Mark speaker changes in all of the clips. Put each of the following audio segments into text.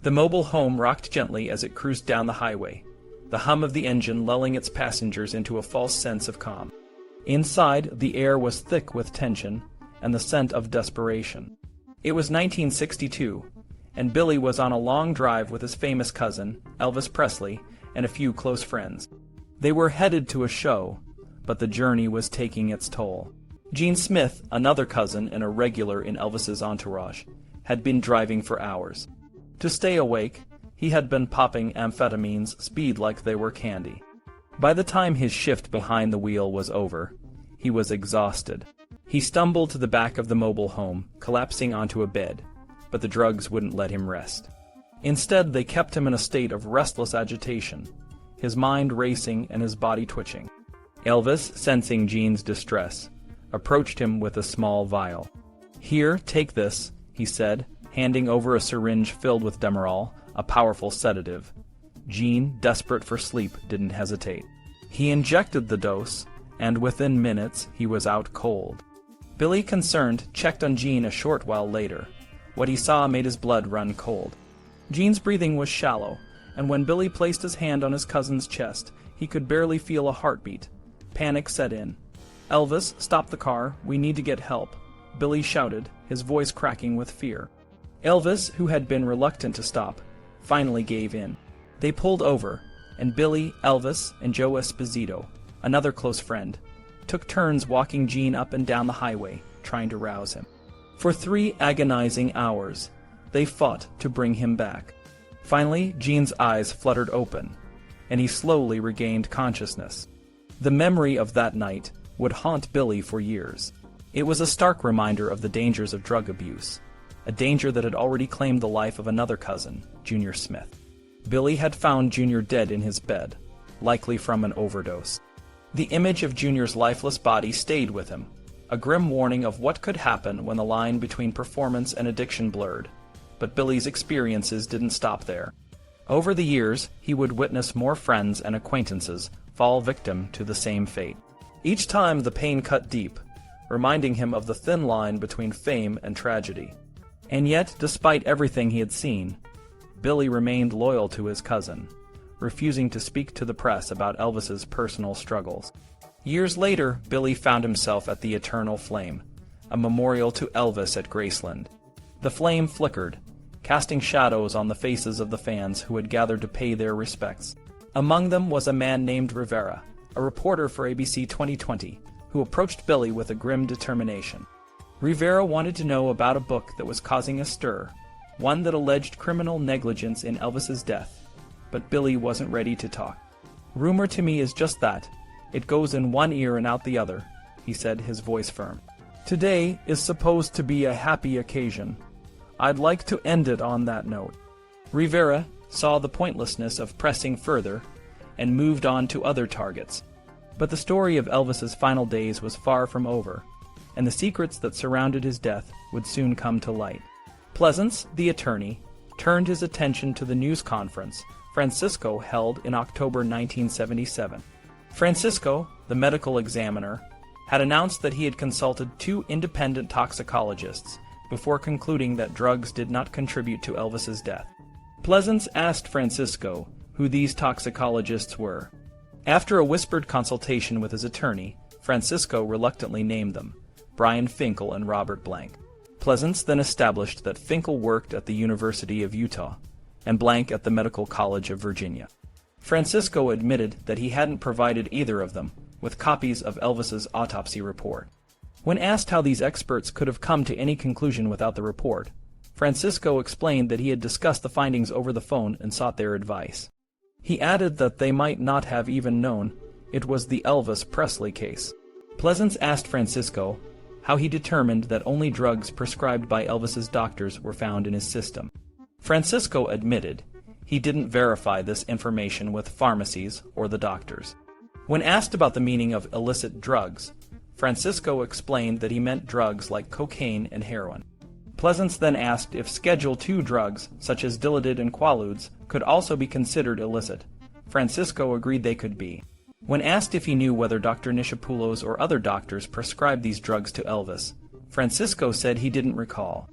Speaker 1: The mobile home rocked gently as it cruised down the highway, the hum of the engine lulling its passengers into a false sense of calm. Inside, the air was thick with tension and the scent of desperation. It was 1962, and Billy was on a long drive with his famous cousin, Elvis Presley, and a few close friends. They were headed to a show, but the journey was taking its toll. Gene Smith, another cousin and a regular in Elvis's entourage, had been driving for hours. To stay awake, he had been popping amphetamines speed like they were candy. By the time his shift behind the wheel was over, he was exhausted. He stumbled to the back of the mobile home, collapsing onto a bed, but the drugs wouldn't let him rest. Instead, they kept him in a state of restless agitation, his mind racing and his body twitching. Elvis, sensing Gene's distress, approached him with a small vial. "Here, take this," he said, handing over a syringe filled with Demerol, a powerful sedative. Gene, desperate for sleep, didn't hesitate. He injected the dose, and within minutes he was out cold. Billy, concerned, checked on Gene a short while later. What he saw made his blood run cold. Gene's breathing was shallow, and when Billy placed his hand on his cousin's chest, he could barely feel a heartbeat. Panic set in. "Elvis, stop the car. We need to get help," Billy shouted, his voice cracking with fear. Elvis, who had been reluctant to stop, finally gave in. They pulled over, and Billy, Elvis, and Joe Esposito, another close friend, took turns walking Gene up and down the highway, trying to rouse him. For 3 agonizing hours, they fought to bring him back. Finally, Gene's eyes fluttered open, and he slowly regained consciousness. The memory of that night would haunt Billy for years. It was a stark reminder of the dangers of drug abuse, a danger that had already claimed the life of another cousin, Junior Smith. Billy had found Junior dead in his bed, likely from an overdose. The image of Junior's lifeless body stayed with him, a grim warning of what could happen when the line between performance and addiction blurred. But Billy's experiences didn't stop there. Over the years, he would witness more friends and acquaintances fall victim to the same fate. Each time the pain cut deep, reminding him of the thin line between fame and tragedy. And yet, despite everything he had seen, Billy remained loyal to his cousin, refusing to speak to the press about Elvis's personal struggles. Years later, Billy found himself at the Eternal Flame, a memorial to Elvis at Graceland. The flame flickered, casting shadows on the faces of the fans who had gathered to pay their respects. Among them was a man named Rivera, a reporter for ABC 2020, who approached Billy with a grim determination. Rivera wanted to know about a book that was causing a stir, one that alleged criminal negligence in Elvis's death, but Billy wasn't ready to talk. "Rumor to me is just that. It goes in one ear and out the other," he said, his voice firm. "Today is supposed to be a happy occasion. I'd like to end it on that note." Rivera saw the pointlessness of pressing further and moved on to other targets. But the story of Elvis's final days was far from over, and the secrets that surrounded his death would soon come to light. Pleasance, the attorney, turned his attention to the news conference Francisco held in October 1977. Francisco, the medical examiner, had announced that he had consulted 2 independent toxicologists before concluding that drugs did not contribute to Elvis's death. Pleasance asked Francisco who these toxicologists were. After a whispered consultation with his attorney, Francisco reluctantly named them, Brian Finkel and Robert Blank. Pleasance then established that Finkel worked at the University of Utah and Blank at the Medical College of Virginia. Francisco admitted that he hadn't provided either of them with copies of Elvis's autopsy report. When asked how these experts could have come to any conclusion without the report, Francisco explained that he had discussed the findings over the phone and sought their advice. He added that they might not have even known it was the Elvis Presley case. Pleasance asked Francisco how he determined that only drugs prescribed by Elvis's doctors were found in his system. Francisco admitted he didn't verify this information with pharmacies or the doctors. When asked about the meaning of illicit drugs, Francisco explained that he meant drugs like cocaine and heroin. Pleasance then asked if Schedule II drugs, such as Dilaudid and Quaaludes, could also be considered illicit. Francisco agreed they could be. When asked if he knew whether Dr. Nichopoulos or other doctors prescribed these drugs to Elvis, Francisco said he didn't recall.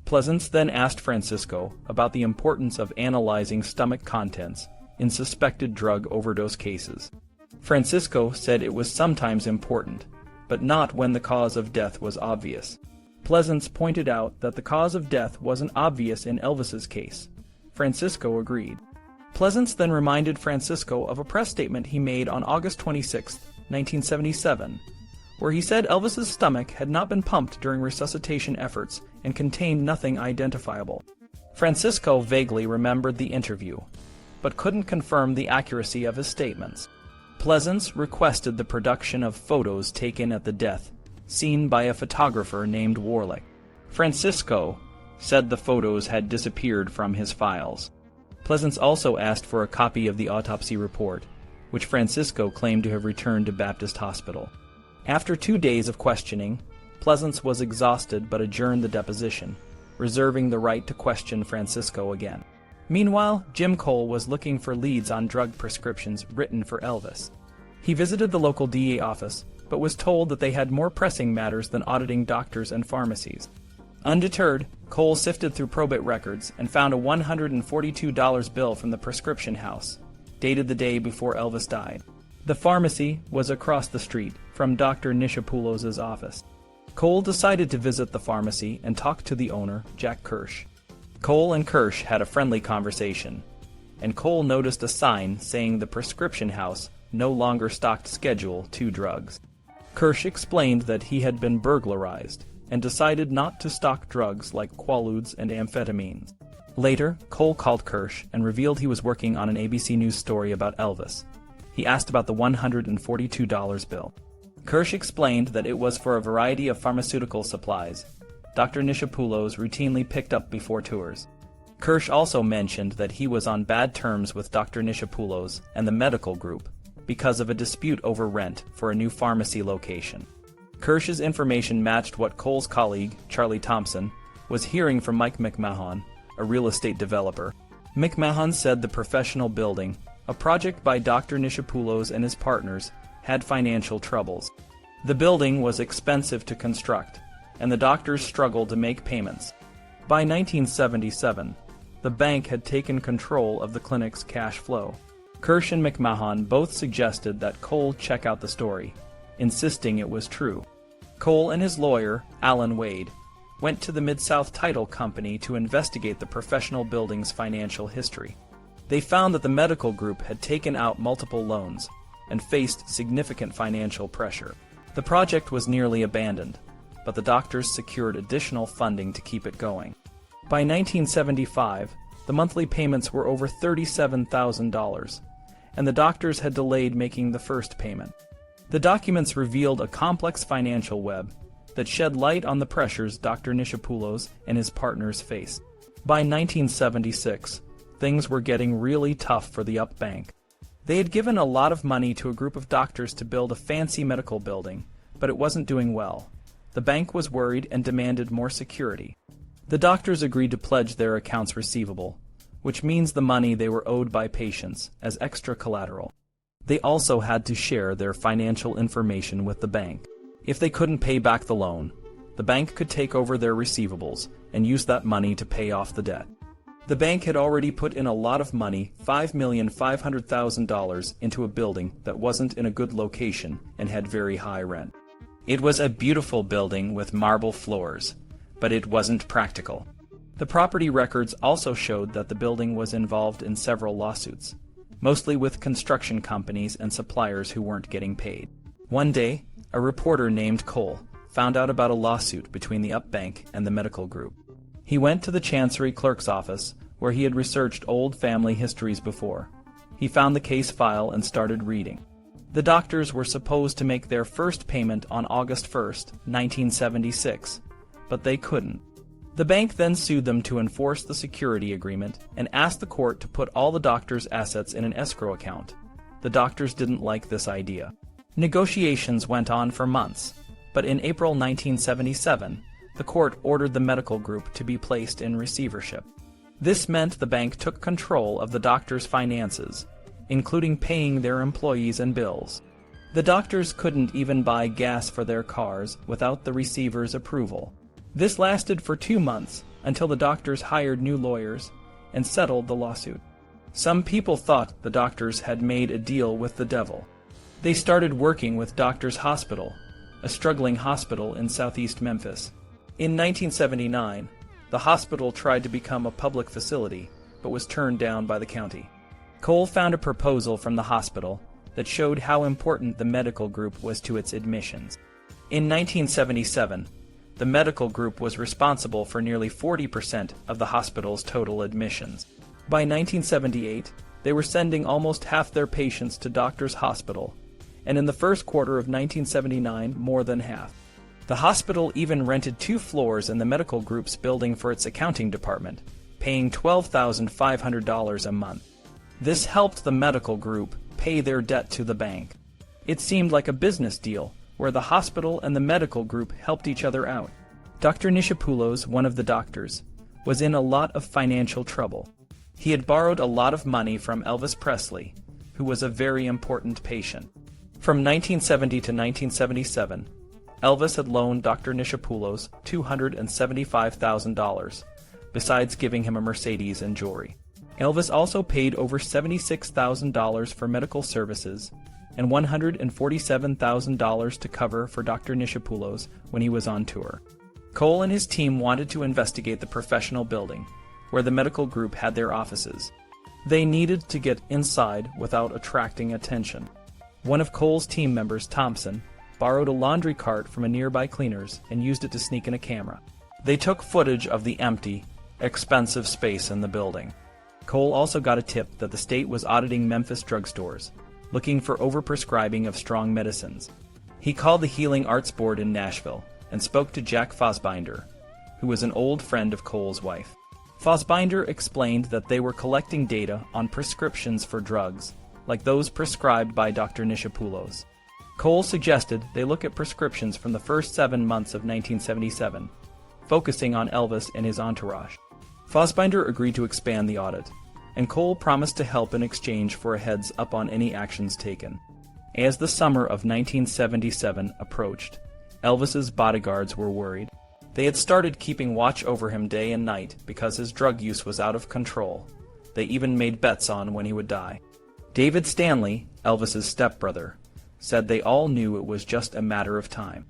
Speaker 1: Pleasance then asked Francisco about the importance of analyzing stomach contents in suspected drug overdose cases. Francisco said it was sometimes important, but not when the cause of death was obvious. Pleasance pointed out that the cause of death wasn't obvious in Elvis's case. Francisco agreed. Pleasance then reminded Francisco of a press statement he made on August 26, 1977, where he said Elvis's stomach had not been pumped during resuscitation efforts and contained nothing identifiable. Francisco vaguely remembered the interview, but couldn't confirm the accuracy of his statements. Pleasance requested the production of photos taken at the death, seen by a photographer named Warlick. Francisco said the photos had disappeared from his files. Pleasance also asked for a copy of the autopsy report, which Francisco claimed to have returned to Baptist Hospital. After 2 days of questioning, Pleasance was exhausted but adjourned the deposition, reserving the right to question Francisco again. Meanwhile, Jim Cole was looking for leads on drug prescriptions written for Elvis. He visited the local DA office, but was told that they had more pressing matters than auditing doctors and pharmacies. Undeterred, Cole sifted through probate records and found a $142 bill from the prescription house, dated the day before Elvis died. The pharmacy was across the street from Dr. Nichopoulos' office. Cole decided to visit the pharmacy and talk to the owner, Jack Kirsch. Cole and Kirsch had a friendly conversation, and Cole noticed a sign saying the prescription house no longer stocked Schedule II drugs. Kirsch explained that he had been burglarized and decided not to stock drugs like quaaludes and amphetamines. Later, Cole called Kirsch and revealed he was working on an ABC News story about Elvis. He asked about the $142 bill. Kirsch explained that it was for a variety of pharmaceutical supplies Dr. Nichopoulos routinely picked up before tours. Kirsch also mentioned that he was on bad terms with Dr. Nichopoulos and the medical group because of a dispute over rent for a new pharmacy location. Kirsch's information matched what Cole's colleague, Charlie Thompson, was hearing from Mike McMahon, a real estate developer. McMahon said the professional building, a project by Dr. Nichopoulos and his partners, had financial troubles. The building was expensive to construct, and the doctors struggled to make payments. By 1977, the bank had taken control of the clinic's cash flow. Kirsch and McMahon both suggested that Cole check out the story, insisting it was true. Cole and his lawyer, Alan Wade, went to the Mid-South Title Company to investigate the professional building's financial history. They found that the medical group had taken out multiple loans and faced significant financial pressure. The project was nearly abandoned, but the doctors secured additional funding to keep it going. By 1975, the monthly payments were over $37,000, and the doctors had delayed making the first payment. The documents revealed a complex financial web that shed light on the pressures Dr. Nichopoulos and his partners faced. By 1976, things were getting really tough for the Up Bank. They had given a lot of money to a group of doctors to build a fancy medical building, but it wasn't doing well. The bank was worried and demanded more security. The doctors agreed to pledge their accounts receivable, which means the money they were owed by patients, as extra collateral. They also had to share their financial information with the bank. If they couldn't pay back the loan, the bank could take over their receivables and use that money to pay off the debt. The bank had already put in a lot of money, $5,500,000, into a building that wasn't in a good location and had very high rent. It was a beautiful building with marble floors, but it wasn't practical. The property records also showed that the building was involved in several lawsuits, mostly with construction companies and suppliers who weren't getting paid. One day, a reporter named Cole found out about a lawsuit between the Up Bank and the medical group. He went to the Chancery Clerk's office, where he had researched old family histories before. He found the case file and started reading. The doctors were supposed to make their first payment on August 1, 1976, but they couldn't. The bank then sued them to enforce the security agreement and asked the court to put all the doctors' assets in an escrow account. The doctors didn't like this idea. Negotiations went on for months, but in April 1977, the court ordered the medical group to be placed in receivership. This meant the bank took control of the doctors' finances, including paying their employees and bills. The doctors couldn't even buy gas for their cars without the receiver's approval. This lasted for 2 months, until the doctors hired new lawyers and settled the lawsuit. Some people thought the doctors had made a deal with the devil. They started working with Doctors Hospital, a struggling hospital in southeast Memphis. In 1979, the hospital tried to become a public facility, but was turned down by the county. Cole found a proposal from the hospital that showed how important the medical group was to its admissions. In 1977, the medical group was responsible for nearly 40% of the hospital's total admissions. By 1978, they were sending almost half their patients to Doctors Hospital, and in the first quarter of 1979, more than half. The hospital even rented 2 floors in the medical group's building for its accounting department, paying $12,500 a month. This helped the medical group pay their debt to the bank. It seemed like a business deal, where the hospital and the medical group helped each other out. Dr. Nichopoulos, one of the doctors, was in a lot of financial trouble. He had borrowed a lot of money from Elvis Presley, who was a very important patient. From 1970 to 1977, Elvis had loaned Dr. Nichopoulos $275,000, besides giving him a Mercedes and jewelry. Elvis also paid over $76,000 for medical services and $147,000 to cover for Dr. Nichopoulos when he was on tour. Cole and his team wanted to investigate the professional building, where the medical group had their offices. They needed to get inside without attracting attention. One of Cole's team members, Thompson, borrowed a laundry cart from a nearby cleaner's and used it to sneak in a camera. They took footage of the empty, expensive space in the building. Cole also got a tip that the state was auditing Memphis drugstores, looking for overprescribing of strong medicines. He called the Healing Arts Board in Nashville and spoke to Jack Fosbinder, who was an old friend of Cole's wife. Fosbinder explained that they were collecting data on prescriptions for drugs, like those prescribed by Dr. Nichopoulos. Cole suggested they look at prescriptions from the first 7 months of 1977, focusing on Elvis and his entourage. Fosbinder agreed to expand the audit, and Cole promised to help in exchange for a heads up on any actions taken. As the summer of 1977 approached, Elvis's bodyguards were worried. They had started keeping watch over him day and night because his drug use was out of control. They even made bets on when he would die. David Stanley, Elvis's stepbrother, said they all knew it was just a matter of time.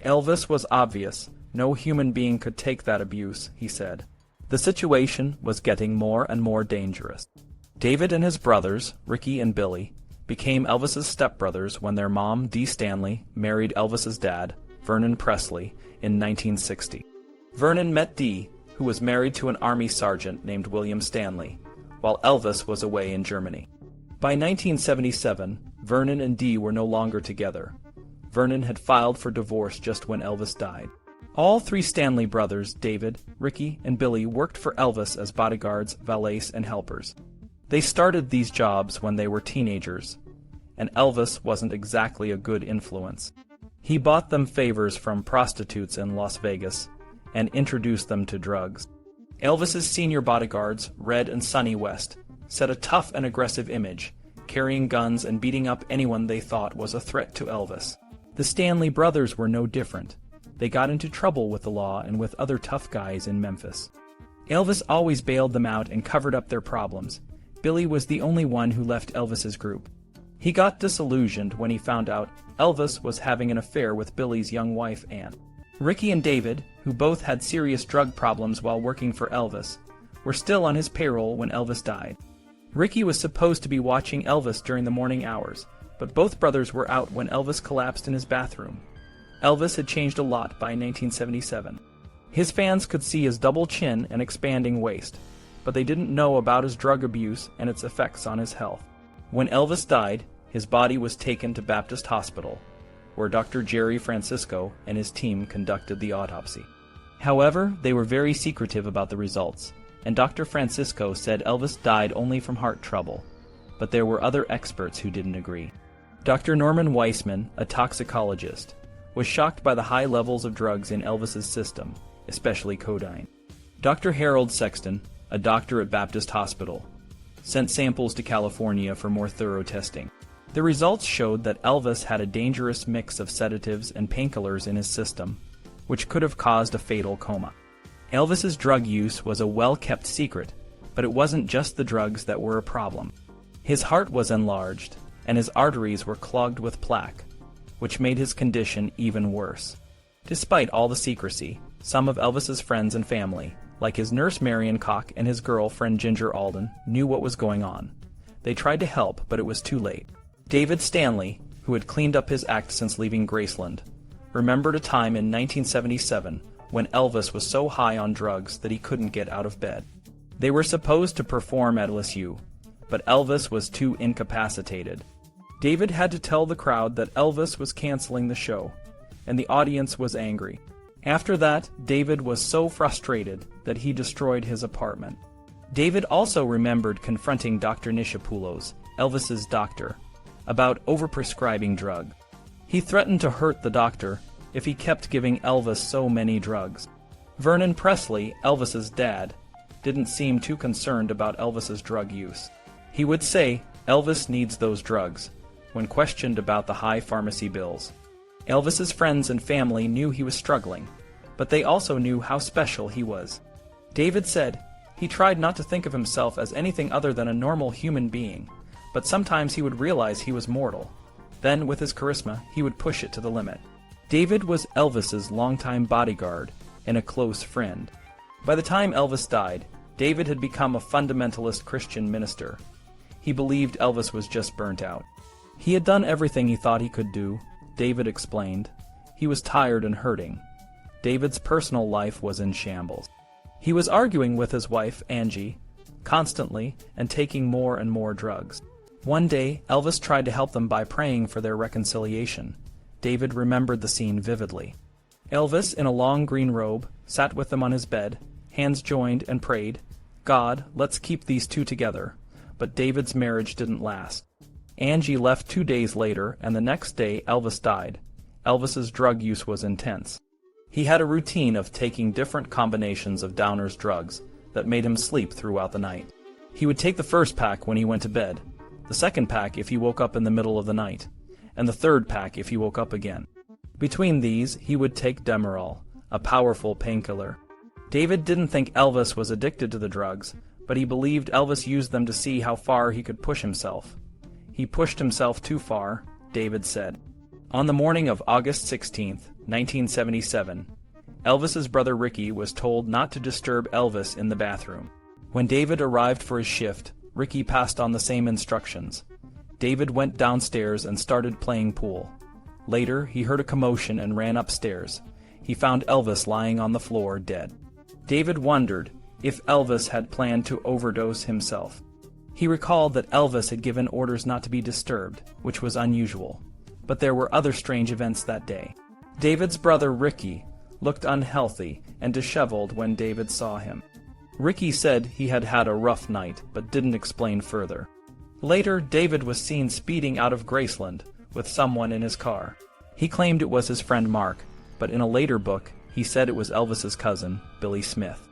Speaker 1: Elvis was obvious. No human being could take that abuse, he said. The situation was getting more and more dangerous. David and his brothers, Ricky and Billy, became Elvis's stepbrothers when their mom, Dee Stanley, married Elvis's dad, Vernon Presley, in 1960. Vernon met Dee, who was married to an army sergeant named William Stanley, while Elvis was away in Germany. By 1977, Vernon and Dee were no longer together. Vernon had filed for divorce just when Elvis died. All 3 Stanley brothers, David, Ricky, and Billy, worked for Elvis as bodyguards, valets, and helpers. They started these jobs when they were teenagers, and Elvis wasn't exactly a good influence. He bought them favors from prostitutes in Las Vegas and introduced them to drugs. Elvis's senior bodyguards, Red and Sonny West, set a tough and aggressive image, carrying guns and beating up anyone they thought was a threat to Elvis. The Stanley brothers were no different. They got into trouble with the law and with other tough guys in Memphis. Elvis always bailed them out and covered up their problems. Billy was the only one who left Elvis's group. He got disillusioned when he found out Elvis was having an affair with Billy's young wife, Ann. Ricky and David, who both had serious drug problems while working for Elvis, were still on his payroll when Elvis died. Ricky was supposed to be watching Elvis during the morning hours, but both brothers were out when Elvis collapsed in his bathroom. Elvis had changed a lot by 1977. His fans could see his double chin and expanding waist, but they didn't know about his drug abuse and its effects on his health. When Elvis died, his body was taken to Baptist Hospital, where Dr. Jerry Francisco and his team conducted the autopsy. However, they were very secretive about the results, and Dr. Francisco said Elvis died only from heart trouble, but there were other experts who didn't agree. Dr. Norman Weissman, a toxicologist, was shocked by the high levels of drugs in Elvis's system, especially codeine. Dr. Harold Sexton, a doctor at Baptist Hospital, sent samples to California for more thorough testing. The results showed that Elvis had a dangerous mix of sedatives and painkillers in his system, which could have caused a fatal coma. Elvis's drug use was a well-kept secret, but it wasn't just the drugs that were a problem. His heart was enlarged, and his arteries were clogged with plaque, which made his condition even worse. Despite all the secrecy, some of Elvis's friends and family, like his nurse Marion Cock and his girlfriend Ginger Alden, knew what was going on. They tried to help, but it was too late. David Stanley, who had cleaned up his act since leaving Graceland, remembered a time in 1977 when Elvis was so high on drugs that he couldn't get out of bed. They were supposed to perform at LSU, but Elvis was too incapacitated. David had to tell the crowd that Elvis was canceling the show, and the audience was angry. After that, David was so frustrated that he destroyed his apartment. David also remembered confronting Dr. Nichopoulos, Elvis's doctor, about overprescribing drugs. He threatened to hurt the doctor if he kept giving Elvis so many drugs. Vernon Presley, Elvis's dad, didn't seem too concerned about Elvis's drug use. He would say, "Elvis needs those drugs," when questioned about the high pharmacy bills. Elvis's friends and family knew he was struggling, but they also knew how special he was. David said he tried not to think of himself as anything other than a normal human being, but sometimes he would realize he was mortal. Then, with his charisma, he would push it to the limit. David was Elvis's longtime bodyguard and a close friend. By the time Elvis died, David had become a fundamentalist Christian minister. He believed Elvis was just burnt out. He had done everything he thought he could do, David explained. He was tired and hurting. David's personal life was in shambles. He was arguing with his wife, Angie, constantly and taking more and more drugs. One day, Elvis tried to help them by praying for their reconciliation. David remembered the scene vividly. Elvis, in a long green robe, sat with them on his bed, hands joined, and prayed, "God, let's keep these two together." But David's marriage didn't last. Angie left 2 days later, and the next day Elvis died. Elvis's drug use was intense. He had a routine of taking different combinations of Downer's drugs that made him sleep throughout the night. He would take the first pack when he went to bed, the second pack if he woke up in the middle of the night, and the third pack if he woke up again. Between these, he would take Demerol, a powerful painkiller. David didn't think Elvis was addicted to the drugs, but he believed Elvis used them to see how far he could push himself. He pushed himself too far, David said. On the morning of August 16, 1977, Elvis's brother Ricky was told not to disturb Elvis in the bathroom. When David arrived for his shift, Ricky passed on the same instructions. David went downstairs and started playing pool. Later, he heard a commotion and ran upstairs. He found Elvis lying on the floor, dead. David wondered if Elvis had planned to overdose himself. He recalled that Elvis had given orders not to be disturbed, which was unusual. But there were other strange events that day. David's brother Ricky looked unhealthy and disheveled when David saw him. Ricky said he had had a rough night, but didn't explain further. Later, David was seen speeding out of Graceland with someone in his car. He claimed it was his friend Mark, but in a later book, he said it was Elvis's cousin, Billy Smith.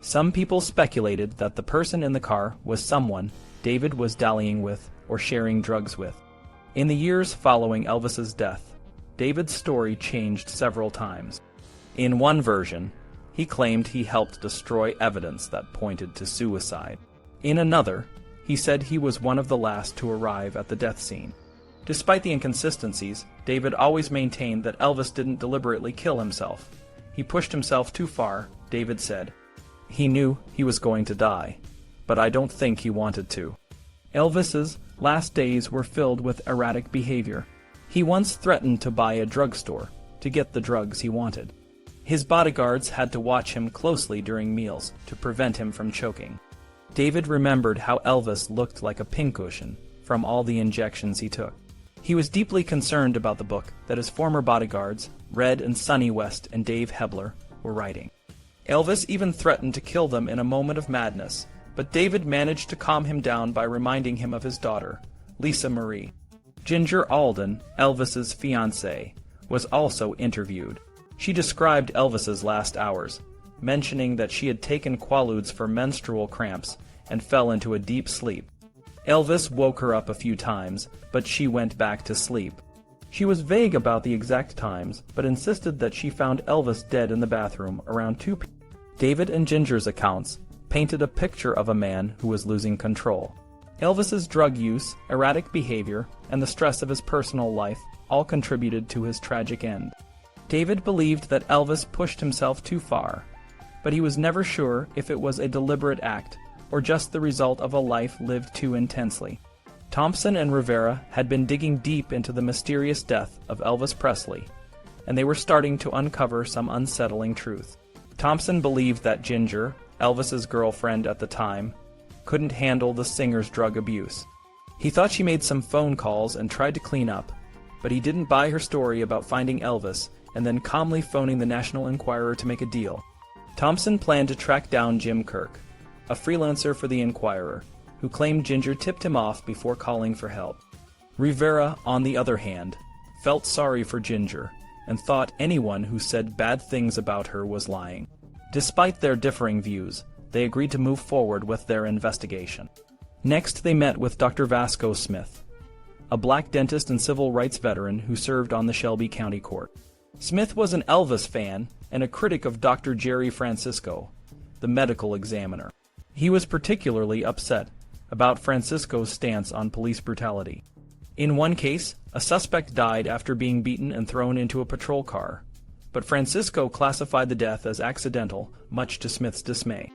Speaker 1: Some people speculated that the person in the car was someone David was dallying with or sharing drugs with. In the years following Elvis's death, David's story changed several times. In one version, he claimed he helped destroy evidence that pointed to suicide. In another, he said he was one of the last to arrive at the death scene. Despite the inconsistencies, David always maintained that Elvis didn't deliberately kill himself. He pushed himself too far, David said. He knew he was going to die, but I don't think he wanted to. Elvis's last days were filled with erratic behavior. He once threatened to buy a drugstore to get the drugs he wanted. His bodyguards had to watch him closely during meals to prevent him from choking. David remembered how Elvis looked like a pincushion from all the injections he took. He was deeply concerned about the book that his former bodyguards, Red and Sonny West and Dave Hebler, were writing. Elvis even threatened to kill them in a moment of madness, but David managed to calm him down by reminding him of his daughter, Lisa Marie. Ginger Alden, Elvis's fiancée, was also interviewed. She described Elvis's last hours, mentioning that she had taken Quaaludes for menstrual cramps and fell into a deep sleep. Elvis woke her up a few times, but she went back to sleep. She was vague about the exact times, but insisted that she found Elvis dead in the bathroom around 2 p.m. David and Ginger's accounts painted a picture of a man who was losing control. Elvis's drug use, erratic behavior, and the stress of his personal life all contributed to his tragic end. David believed that Elvis pushed himself too far, but he was never sure if it was a deliberate act or just the result of a life lived too intensely. Thompson and Rivera had been digging deep into the mysterious death of Elvis Presley, and they were starting to uncover some unsettling truth. Thompson believed that Ginger, Elvis's girlfriend at the time, couldn't handle the singer's drug abuse. He thought she made some phone calls and tried to clean up, but he didn't buy her story about finding Elvis and then calmly phoning the National Enquirer to make a deal. Thompson planned to track down Jim Kirk, a freelancer for the Enquirer, who claimed Ginger tipped him off before calling for help. Rivera, on the other hand, felt sorry for Ginger and thought anyone who said bad things about her was lying. Despite their differing views, they agreed to move forward with their investigation. Next, they met with Dr. Vasco Smith, a black dentist and civil rights veteran who served on the Shelby County Court. Smith was an Elvis fan and a critic of Dr. Jerry Francisco, the medical examiner. He was particularly upset about Francisco's stance on police brutality. In one case, a suspect died after being beaten and thrown into a patrol car, but Francisco classified the death as accidental, much to Smith's dismay.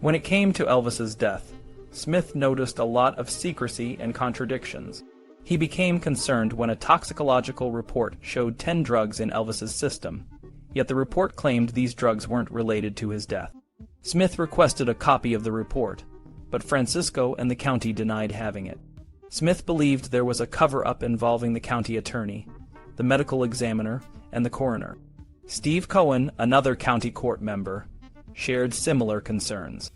Speaker 1: When it came to Elvis's death, Smith noticed a lot of secrecy and contradictions. He became concerned when a toxicological report showed 10 drugs in Elvis's system, yet the report claimed these drugs weren't related to his death. Smith requested a copy of the report, but Francisco and the county denied having it. Smith believed there was a cover-up involving the county attorney, the medical examiner, and the coroner. Steve Cohen, another county court member, shared similar concerns.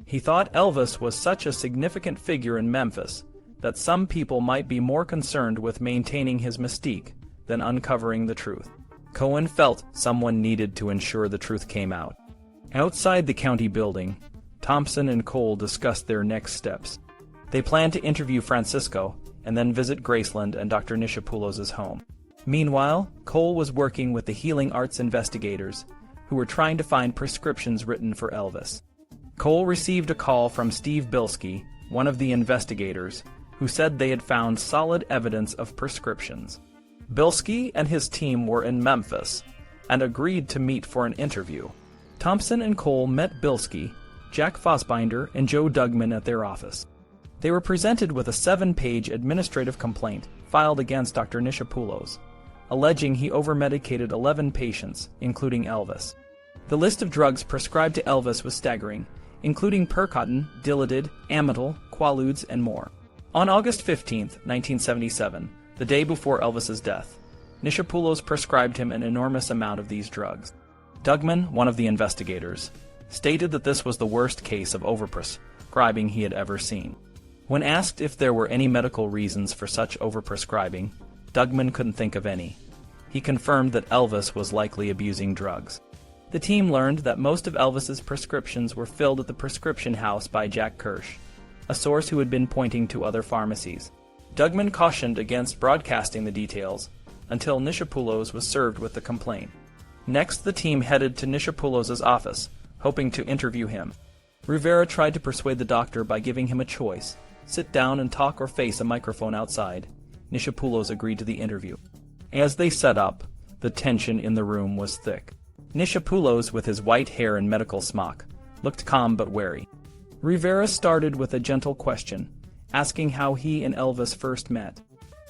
Speaker 1: He thought Elvis was such a significant figure in Memphis that some people might be more concerned with maintaining his mystique than uncovering the truth. Cohen felt someone needed to ensure the truth came out. Outside the county building, Thompson and Cole discussed their next steps. They planned to interview Francisco and then visit Graceland and Dr. Nichopoulos' home. Meanwhile, Cole was working with the healing arts investigators, who were trying to find prescriptions written for Elvis. Cole received a call from Steve Bilski, one of the investigators, who said they had found solid evidence of prescriptions. Bilski and his team were in Memphis and agreed to meet for an interview. Thompson and Cole met Bilski, Jack Fossbinder, and Joe Dugman at their office. They were presented with a 7-page administrative complaint filed against Dr. Nichopoulos, alleging he overmedicated 11 patients, including Elvis. The list of drugs prescribed to Elvis was staggering, including Percontin, Dilaudid, Amytal, Quaaludes, and more. On August 15, 1977, the day before Elvis's death, Nichopoulos prescribed him an enormous amount of these drugs. Dugman, one of the investigators, stated that this was the worst case of overprescribing he had ever seen. When asked if there were any medical reasons for such overprescribing, Dugman couldn't think of any. He confirmed that Elvis was likely abusing drugs. The team learned that most of Elvis's prescriptions were filled at the prescription house by Jack Kirsch, a source who had been pointing to other pharmacies. Dugman cautioned against broadcasting the details until Nichopoulos was served with the complaint. Next, the team headed to Nichopoulos' office, hoping to interview him. Rivera tried to persuade the doctor by giving him a choice: sit down and talk or face a microphone outside. Nichopoulos agreed to the interview. As they set up, the tension in the room was thick. Nichopoulos, with his white hair and medical smock, looked calm but wary. Rivera started with a gentle question, asking how he and Elvis first met.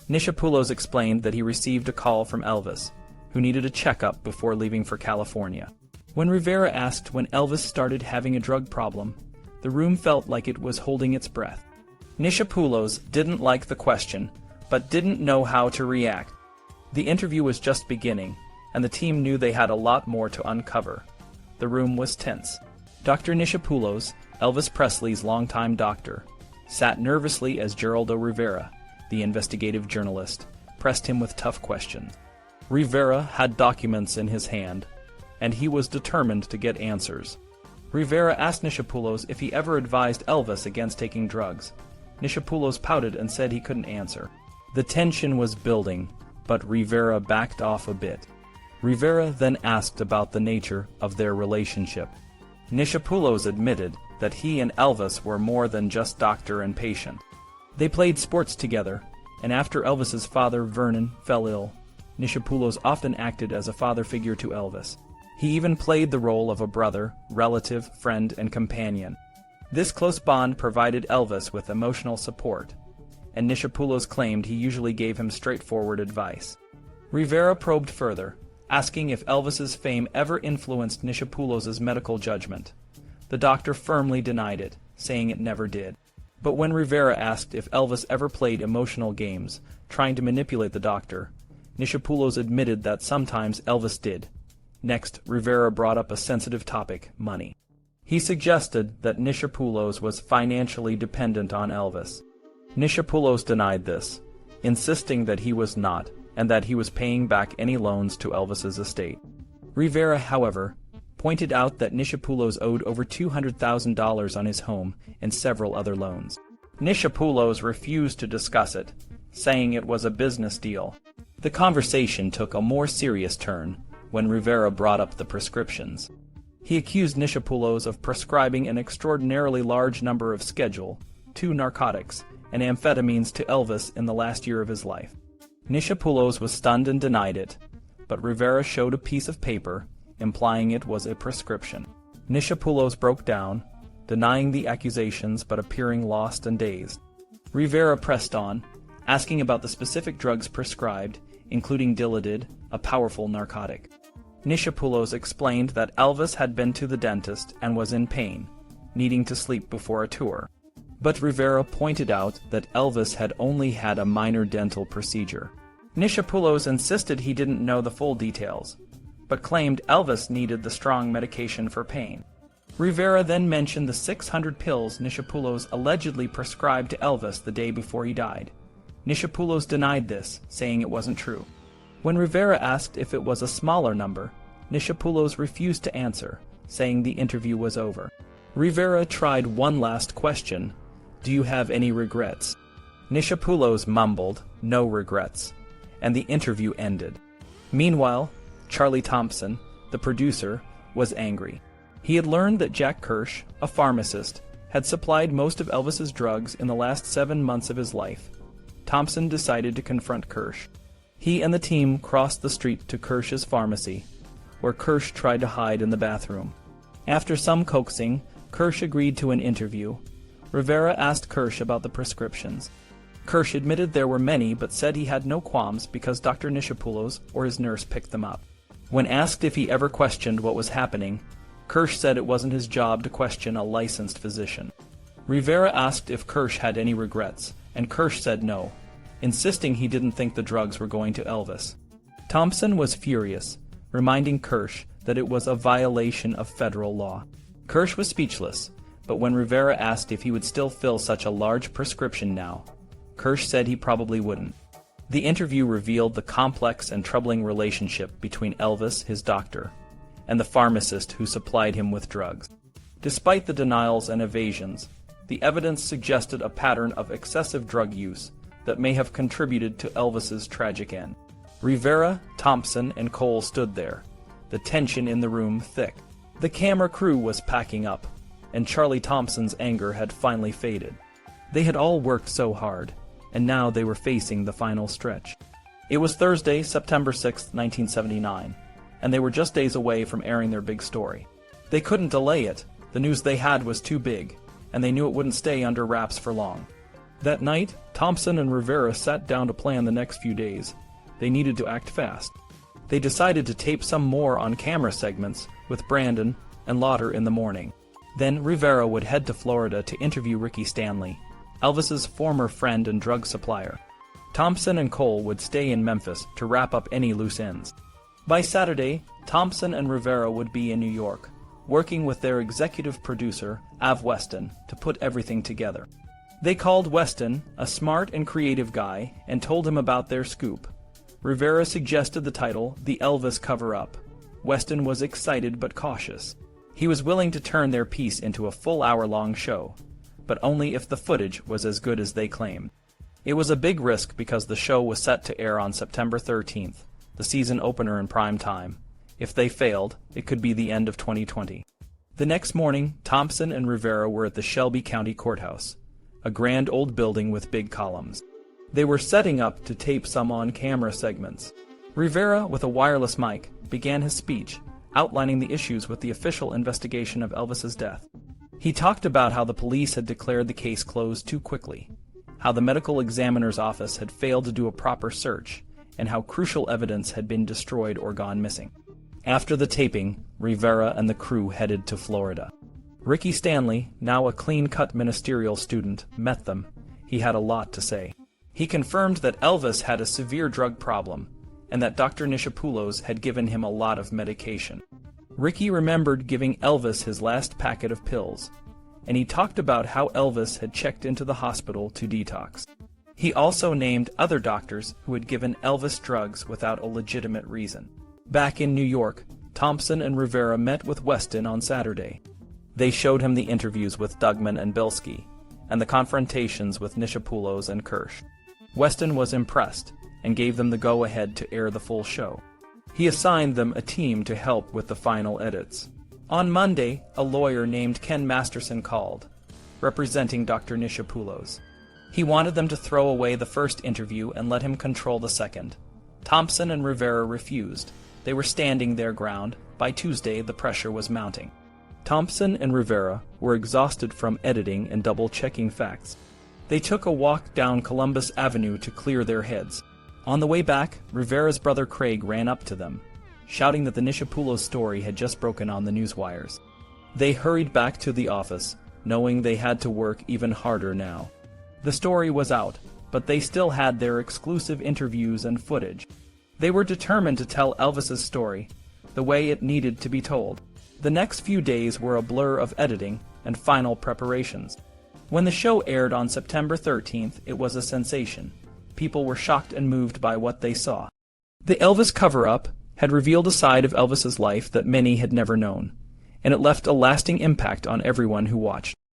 Speaker 1: Nichopoulos explained that he received a call from Elvis, who needed a checkup before leaving for California. When Rivera asked when Elvis started having a drug problem, the room felt like it was holding its breath. Nichopoulos didn't like the question, but didn't know how to react. The interview was just beginning, and the team knew they had a lot more to uncover. The room was tense. Dr. Nichopoulos, Elvis Presley's longtime doctor, sat nervously as Geraldo Rivera, the investigative journalist, pressed him with tough questions. Rivera had documents in his hand, and he was determined to get answers. Rivera asked Nichopoulos if he ever advised Elvis against taking drugs. Nichopoulos pouted and said he couldn't answer. The tension was building, but Rivera backed off a bit. Rivera then asked about the nature of their relationship. Nichopoulos admitted that he and Elvis were more than just doctor and patient. They played sports together, and after Elvis's father, Vernon, fell ill, Nichopoulos often acted as a father figure to Elvis. He even played the role of a brother, relative, friend, and companion. This close bond provided Elvis with emotional support, and Nichopoulos claimed he usually gave him straightforward advice. Rivera probed further, asking if Elvis's fame ever influenced Nichopoulos' medical judgment. The doctor firmly denied it, saying it never did. But when Rivera asked if Elvis ever played emotional games, trying to manipulate the doctor, Nichopoulos admitted that sometimes Elvis did. Next, Rivera brought up a sensitive topic, money. He suggested that Nichopoulos was financially dependent on Elvis. Nichopoulos denied this, insisting that he was not, and that he was paying back any loans to Elvis's estate. Rivera, however, pointed out that Nichopoulos owed over $200,000 on his home and several other loans. Nichopoulos refused to discuss it, saying it was a business deal. The conversation took a more serious turn when Rivera brought up the prescriptions. He accused Nichopoulos of prescribing an extraordinarily large number of Schedule II narcotics and amphetamines to Elvis in the last year of his life. Nichopoulos was stunned and denied it, but Rivera showed a piece of paper, implying it was a prescription. Nichopoulos broke down, denying the accusations but appearing lost and dazed. Rivera pressed on, asking about the specific drugs prescribed, including Dilaudid, a powerful narcotic. Nichopoulos explained that Elvis had been to the dentist and was in pain, needing to sleep before a tour. But Rivera pointed out that Elvis had only had a minor dental procedure. Nichopoulos insisted he didn't know the full details, but claimed Elvis needed the strong medication for pain. Rivera then mentioned the 600 pills Nichopoulos allegedly prescribed to Elvis the day before he died. Nichopoulos denied this, saying it wasn't true. When Rivera asked if it was a smaller number, Nichopoulos refused to answer, saying the interview was over. Rivera tried one last question: "Do you have any regrets?" Nichopoulos mumbled, "No regrets," and the interview ended. Meanwhile, Charlie Thompson, the producer, was angry. He had learned that Jack Kirsch, a pharmacist, had supplied most of Elvis's drugs in the last 7 months of his life. Thompson decided to confront Kirsch. He and the team crossed the street to Kirsch's pharmacy, where Kirsch tried to hide in the bathroom. After some coaxing, Kirsch agreed to an interview. Rivera asked Kirsch about the prescriptions. Kirsch admitted there were many but said he had no qualms because Dr. Nichopoulos or his nurse picked them up. When asked if he ever questioned what was happening, Kirsch said it wasn't his job to question a licensed physician. Rivera asked if Kirsch had any regrets, and Kirsch said no, insisting he didn't think the drugs were going to Elvis. Thompson was furious, reminding Kirsch that it was a violation of federal law. Kirsch was speechless, but when Rivera asked if he would still fill such a large prescription now, Kirsch said he probably wouldn't. The interview revealed the complex and troubling relationship between Elvis, his doctor, and the pharmacist who supplied him with drugs. Despite the denials and evasions, the evidence suggested a pattern of excessive drug use that may have contributed to Elvis's tragic end. Rivera, Thompson, and Cole stood there, the tension in the room thick. The camera crew was packing up, and Charlie Thompson's anger had finally faded. They had all worked so hard, and now they were facing the final stretch. It was Thursday, September 6, 1979, and they were just days away from airing their big story. They couldn't delay it. The news they had was too big, and they knew it wouldn't stay under wraps for long. That night, Thompson and Rivera sat down to plan the next few days. They needed to act fast. They decided to tape some more on-camera segments with Brandon and Lauder in the morning. Then Rivera would head to Florida to interview Ricky Stanley, Elvis's former friend and drug supplier. Thompson and Cole would stay in Memphis to wrap up any loose ends. By Saturday, Thompson and Rivera would be in New York, working with their executive producer, Av Weston, to put everything together. They called Weston, a smart and creative guy, and told him about their scoop. Rivera suggested the title, The Elvis Cover-Up. Weston was excited but cautious. He was willing to turn their piece into a full hour-long show, but only if the footage was as good as they claimed. It was a big risk because the show was set to air on September 13th, the season opener in prime time. If they failed, it could be the end of 2020. The next morning, Thompson and Rivera were at the Shelby County Courthouse, a grand old building with big columns. They were setting up to tape some on-camera segments. Rivera, with a wireless mic, began his speech, outlining the issues with the official investigation of Elvis's death. He talked about how the police had declared the case closed too quickly, how the medical examiner's office had failed to do a proper search, and how crucial evidence had been destroyed or gone missing. After the taping, Rivera and the crew headed to Florida. Ricky Stanley, now a clean-cut ministerial student, met them. He had a lot to say. He confirmed that Elvis had a severe drug problem, and that Dr. Nichopoulos had given him a lot of medication. Ricky remembered giving Elvis his last packet of pills, and he talked about how Elvis had checked into the hospital to detox. He also named other doctors who had given Elvis drugs without a legitimate reason. Back in New York, Thompson and Rivera met with Weston on Saturday. They showed him the interviews with Dugman and Bilski, and the confrontations with Nichopoulos and Kirsch. Weston was impressed, and gave them the go-ahead to air the full show. He assigned them a team to help with the final edits. On Monday, a lawyer named Ken Masterson called, representing Dr. Nichopoulos. He wanted them to throw away the first interview and let him control the second. Thompson and Rivera refused. They were standing their ground. By Tuesday, the pressure was mounting. Thompson and Rivera were exhausted from editing and double-checking facts. They took a walk down Columbus Avenue to clear their heads. On the way back, Rivera's brother Craig ran up to them, shouting that the Nichopoulos story had just broken on the newswires. They hurried back to the office, knowing they had to work even harder now. The story was out, but they still had their exclusive interviews and footage. They were determined to tell Elvis's story, the way it needed to be told. The next few days were a blur of editing and final preparations. When the show aired on September 13th, it was a sensation. People were shocked and moved by what they saw. The Elvis Cover-Up had revealed a side of Elvis's life that many had never known, and it left a lasting impact on everyone who watched.